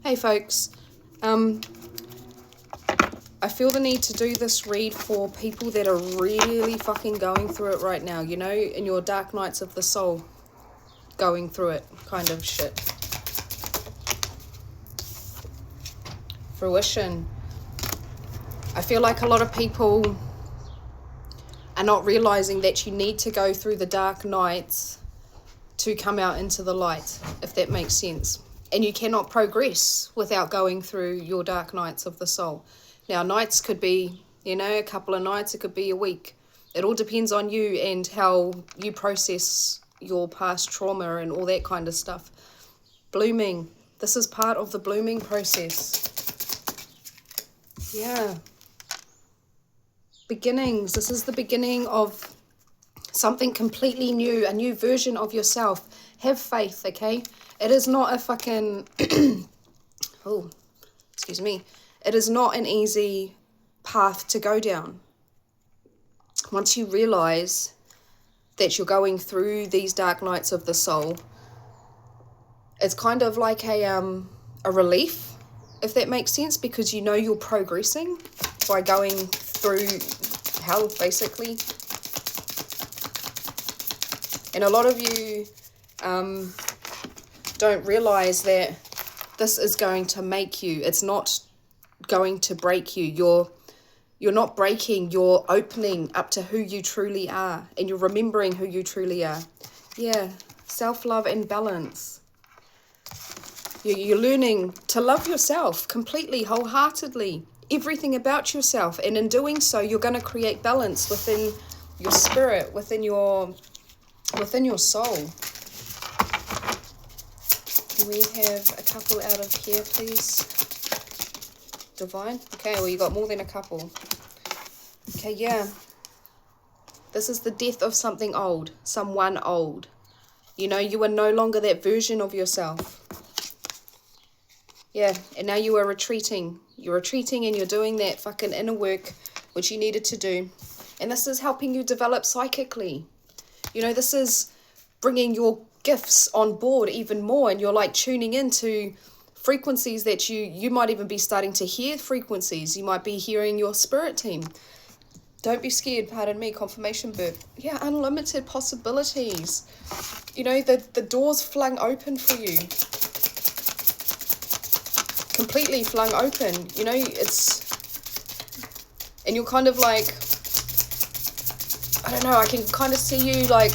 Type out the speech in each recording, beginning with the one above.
Hey folks, I feel the need to do this read for people that are really fucking going through it right now, you know, in your dark nights of the soul, going through it kind of shit. Fruition. I feel like a lot of people are not realizing that you need to go through the dark nights to come out into the light, if that makes sense. And you cannot progress without going through your dark nights of the soul. Now, nights could be, you know, a couple of nights, it could be a week. It all depends on you and how you process your past trauma and all that kind of stuff. Blooming. This is part of the blooming process. Yeah. Beginnings. This is the beginning of something completely new, a new version of yourself. Have faith, okay? It is not a fucking, oh, excuse me. It is not an easy path to go down. Once you realize that you're going through these dark nights of the soul, it's kind of like a relief, if that makes sense, because you know you're progressing by going through hell, basically. And a lot of you don't realize that this is going to make you. It's not going to break you. You're not breaking. You're opening up to who you truly are, and you're remembering who you truly are. Yeah, self-love and balance. You're learning to love yourself completely, wholeheartedly, everything about yourself, and in doing so, you're going to create balance within your spirit, within your soul. Can we have a couple out of here, please? Divine? Okay, well, you got more than a couple. Okay, yeah. This is the death of something old, someone old. You know, you are no longer that version of yourself. Yeah, and now you are retreating. You're retreating and you're doing that fucking inner work, which you needed to do. And this is helping you develop psychically. You know, this is bringing your gifts on board even more, and you're like tuning into frequencies that you might even be starting to hear frequencies. You might be hearing your spirit team. Don't be scared, pardon me, confirmation birth. Yeah, unlimited possibilities. You know, the doors flung open for you. Completely flung open. You know, it's... And you're kind of like... I don't know, I can kind of see you like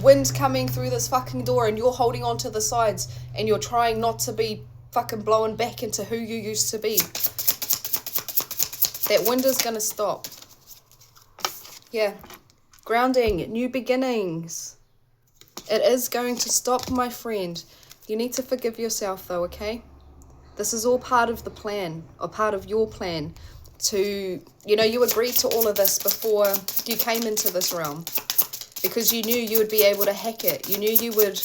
wind coming through this fucking door, and you're holding on to the sides and you're trying not to be fucking blown back into who you used to be. That wind is going to stop. Yeah. Grounding, new beginnings. It is going to stop, my friend. You need to forgive yourself though, okay? This is all part of the plan, or part of your plan to, you know, you agreed to all of this before you came into this realm, because you knew you would be able to hack it. You knew you would,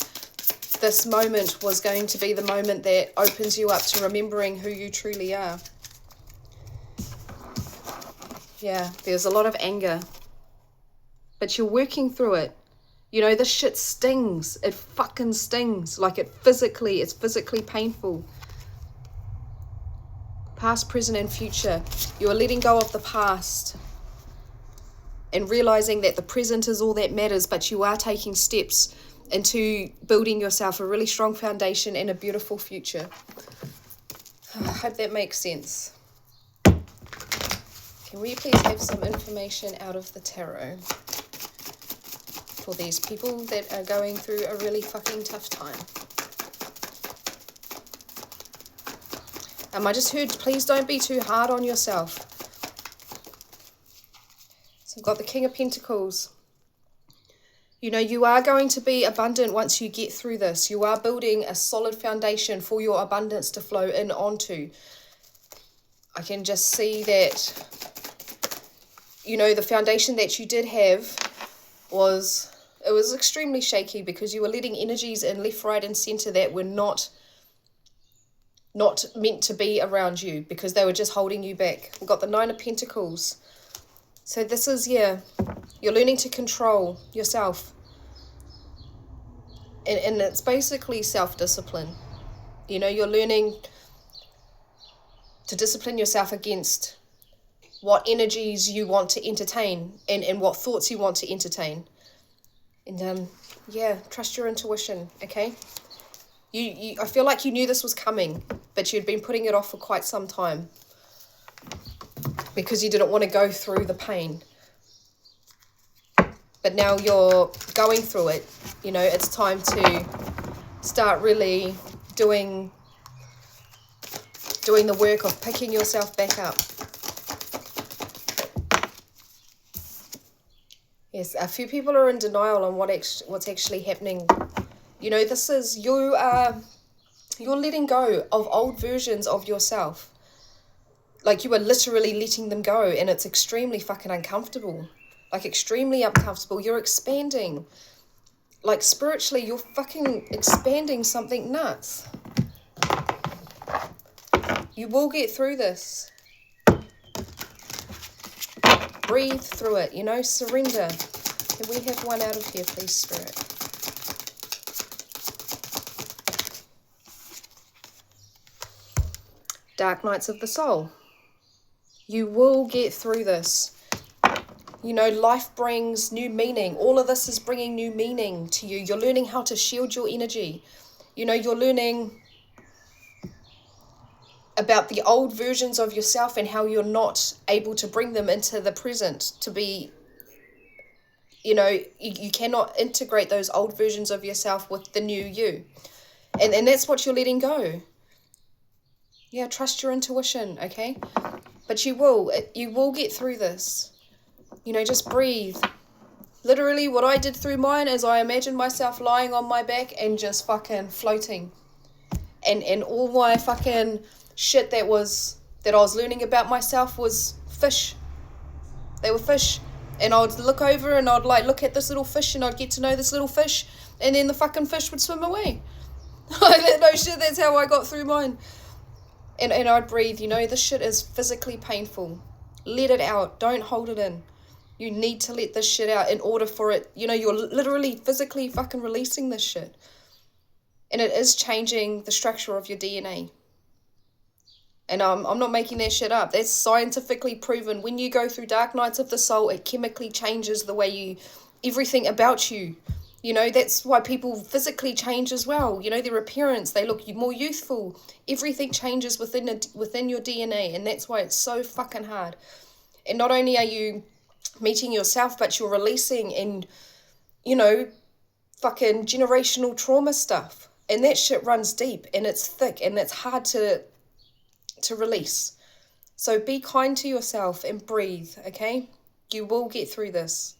this moment was going to be the moment that opens you up to remembering who you truly are. Yeah, there's a lot of anger, but you're working through it. You know, this shit stings. It fucking stings. Like it's physically painful. Past, present, and future. You are letting go of the past and realizing that the present is all that matters, but you are taking steps into building yourself a really strong foundation and a beautiful future. I hope that makes sense. Can we please have some information out of the tarot for these people that are going through a really fucking tough time? I just heard, please don't be too hard on yourself. So I've got the King of Pentacles. You know, you are going to be abundant once you get through this. You are building a solid foundation for your abundance to flow in onto. I can just see that, you know, the foundation that you did have was extremely shaky, because you were letting energies in left, right, and center that were not meant to be around you, because they were just holding you back. We've got the Nine of Pentacles. So this is, yeah, you're learning to control yourself. And it's basically self-discipline. You know, you're learning to discipline yourself against what energies you want to entertain and what thoughts you want to entertain. And yeah, trust your intuition, okay? I feel like you knew this was coming, but you'd been putting it off for quite some time because you didn't want to go through the pain. But now you're going through it. You know, it's time to start really doing the work of picking yourself back up. Yes, a few people are in denial on what's actually happening. You know, this is, you're letting go of old versions of yourself. Like, you are literally letting them go, and it's extremely fucking uncomfortable. Like, extremely uncomfortable. You're expanding. Like, spiritually, you're fucking expanding something nuts. You will get through this. Breathe through it, you know, surrender. Can we have one out of here, please, Spirit? Dark nights of the soul. You will get through this. You know, life brings new meaning. All of this is bringing new meaning to you. You're learning how to shield your energy. You know, you're learning about the old versions of yourself and how you're not able to bring them into the present to be, you know, you cannot integrate those old versions of yourself with the new you. And that's what you're letting go. Yeah, trust your intuition, okay? But you will get through this. You know, just breathe. Literally, what I did through mine is I imagined myself lying on my back and just fucking floating. And all my fucking shit that I was learning about myself was fish. They were fish. And I'd look over and I'd like look at this little fish and I'd get to know this little fish, and then the fucking fish would swim away. No shit, that's how I got through mine. And I'd breathe, you know, this shit is physically painful. Let it out. Don't hold it in. You need to let this shit out in order for it, you know, you're literally physically fucking releasing this shit. And it is changing the structure of your DNA. And I'm not making that shit up. That's scientifically proven. When you go through dark nights of the soul, it chemically changes the way everything about you. You know, that's why people physically change as well. You know, their appearance, they look more youthful. Everything changes within your DNA, and that's why it's so fucking hard. And not only are you meeting yourself, but you're releasing and, you know, fucking generational trauma stuff. And that shit runs deep, and it's thick, and it's hard to release. So be kind to yourself and breathe, okay? You will get through this.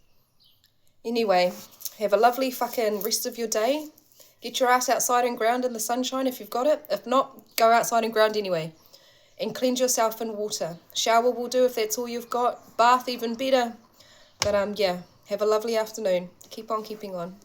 Anyway, have a lovely fucking rest of your day. Get your ass outside and ground in the sunshine if you've got it. If not, go outside and ground anyway. And cleanse yourself in water. Shower will do if that's all you've got. Bath even better. But yeah, have a lovely afternoon. Keep on keeping on.